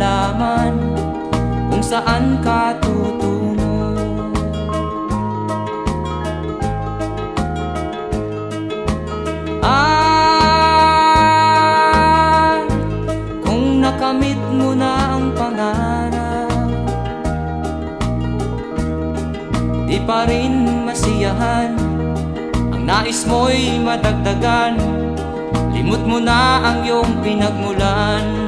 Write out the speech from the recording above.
malaman kung saan ka tutungo. Kung nakamit mo na ang pangarap, di pa rin masiyahan, ang nais mo'y madagdagan. Limot mo na ang iyong pinagmulan.